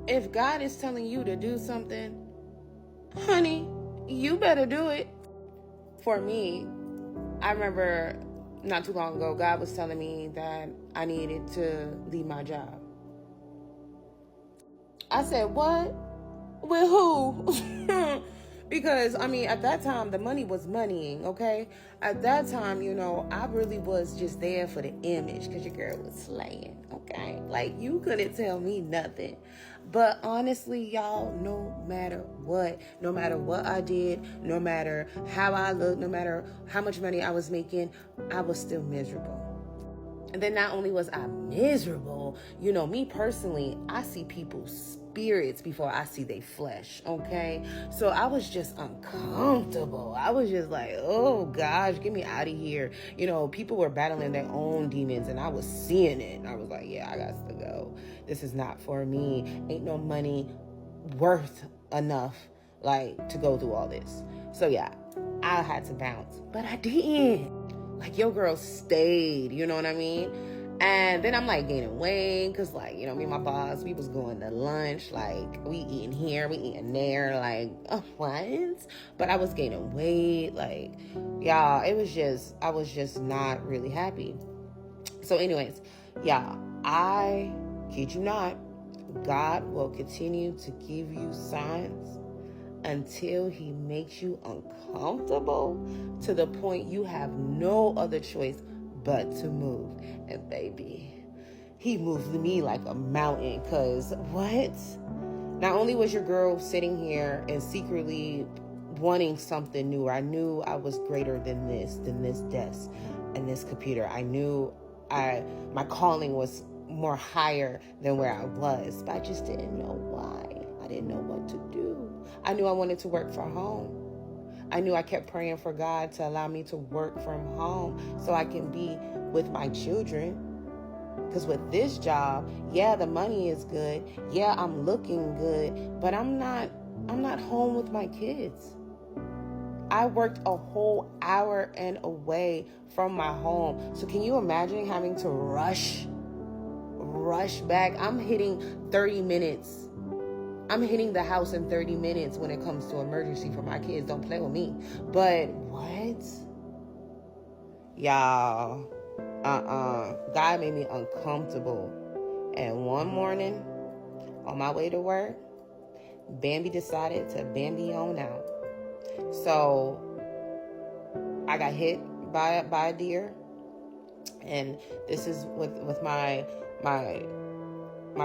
If God is telling you to do something, honey, you better do it. For me, I remember not too long ago, God was telling me that I needed to leave my job. I said, what? With who? Because, I mean, at that time, the money was moneying, okay? At that time, you know, I really was just there for the image because your girl was slaying, okay? Like, you couldn't tell me nothing. But honestly, y'all, no matter what I did, no matter how I looked, no matter how much money I was making, I was still miserable. And then not only was I miserable, you know, me personally, I see people's spirits before I see their flesh, okay? So I was just uncomfortable. I was just like, oh gosh, get me out of here. You know, people were battling their own demons and I was seeing it. And I was like, yeah, I got to go. This is not for me. Ain't no money worth enough, like, to go through all this. So yeah, I had to bounce, but I didn't. Like, your girl stayed, you know what I mean? And then I'm like gaining weight because, like, you know, me and my boss, we was going to lunch, like, we eating here, we eating there, like, oh, what? But I was gaining weight, like, y'all, I was just not really happy. So anyways, y'all, I kid you not, God will continue to give you signs until he makes you uncomfortable to the point you have no other choice but to move. And baby, he moved me like a mountain, because what? Not only was your girl sitting here and secretly wanting something new, I knew I was greater than this desk and this computer. I knew my calling was more higher than where I was, but I just didn't know why. I didn't know what to do. I knew I wanted to work from home. I knew I kept praying for God to allow me to work from home so I can be with my children. Because with this job, yeah, the money is good. Yeah, I'm looking good, but I'm not home with my kids. I worked a whole hour and away from my home. So can you imagine having to rush back? I'm hitting 30 minutes. I'm hitting the house in 30 minutes when it comes to emergency for my kids. Don't play with me. But what? Y'all, God made me uncomfortable. And one morning, on my way to work, Bambi decided to Bambi on out. So I got hit by a deer. And this is with my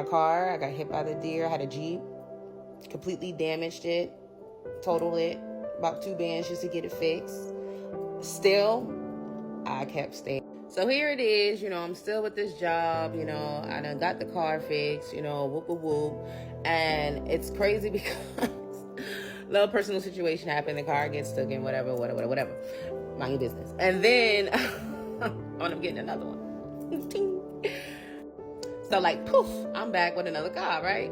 car. I got hit by the deer. I had a Jeep. Completely damaged it, totaled it, about 2 bands just to get it fixed. Still, I kept staying. So here it is, you know, I'm still with this job, you know, I done got the car fixed, you know, whoop, whoop, whoop. And it's crazy because a little personal situation happened, the car gets stuck in whatever. Mind your business. And then I'm getting another one. So like, poof, I'm back with another car, right?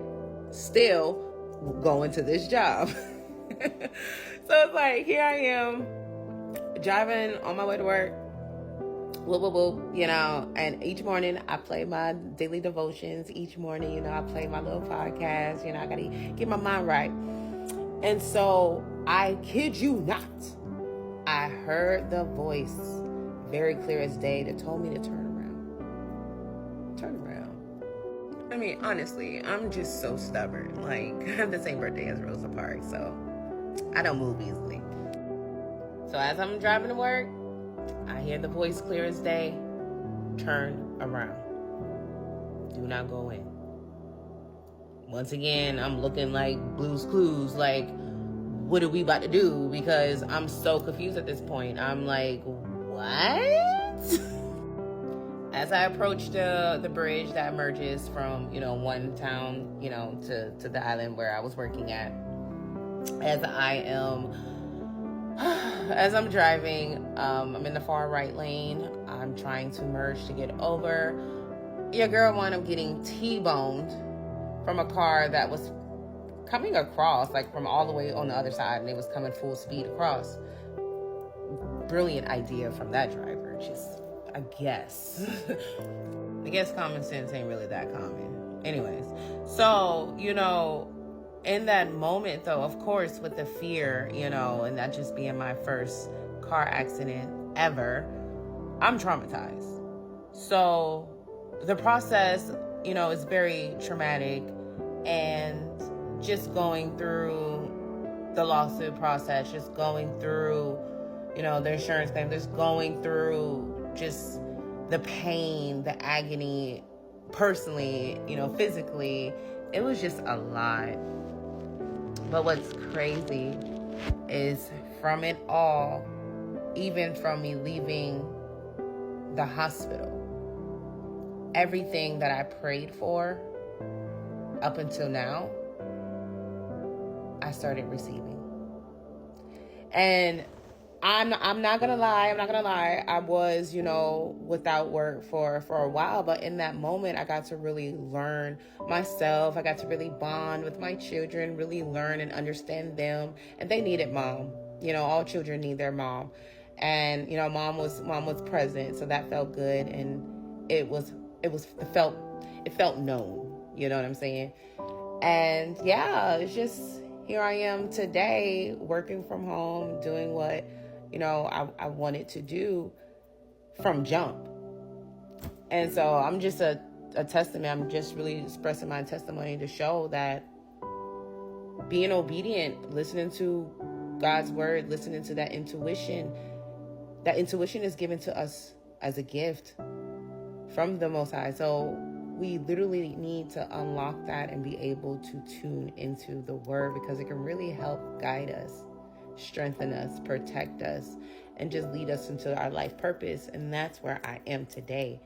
Still going to this job. So it's like, here I am driving on my way to work, whoop, whoop, whoop, you know, and each morning I play my daily devotions. Each morning, you know, I play my little podcast, you know, I gotta get my mind right. And so I kid you not, I heard the voice very clear as day that told me to turn around. I mean, honestly, I'm just so stubborn. Like, I have the same birthday as Rosa Parks, so I don't move easily. So as I'm driving to work, I hear the voice clear as day. Turn around. Do not go in. Once again, I'm looking like Blue's Clues, like, what are we about to do? Because I'm so confused at this point. I'm like, what? As I approach the bridge that emerges from, you know, one town, you know, to the island where I was working at, as I'm driving, I'm in the far right lane. I'm trying to merge to get over. Your girl wound up getting T-boned from a car that was coming across, like from all the way on the other side, and it was coming full speed across. Brilliant idea from that driver, just I guess. I guess common sense ain't really that common. Anyways, so, in that moment, though, of course, with the fear, and that just being my first car accident ever, I'm traumatized. So the process, is very traumatic, and just going through the lawsuit process, just going through, the insurance claim, just going through just the pain, the agony, personally, physically, it was just a lot. But what's crazy is from it all, even from me leaving the hospital, everything that I prayed for up until now, I started receiving. And I'm not gonna lie. I was, without work for a while, but in that moment, I got to really learn myself. I got to really bond with my children, really learn and understand them. And they needed mom. All children need their mom. And, mom was present. So that felt good. And it felt known. You know what I'm saying? And yeah, it's just, here I am today, working from home, doing what, I wanted to do from jump. And so I'm just a testament. I'm just really expressing my testimony to show that being obedient, listening to God's word, listening to that intuition is given to us as a gift from the Most High. So we literally need to unlock that and be able to tune into the word, because it can really help guide us, strengthen us, protect us, and just lead us into our life purpose. And that's where I am today,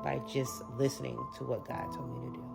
by just listening to what God told me to do.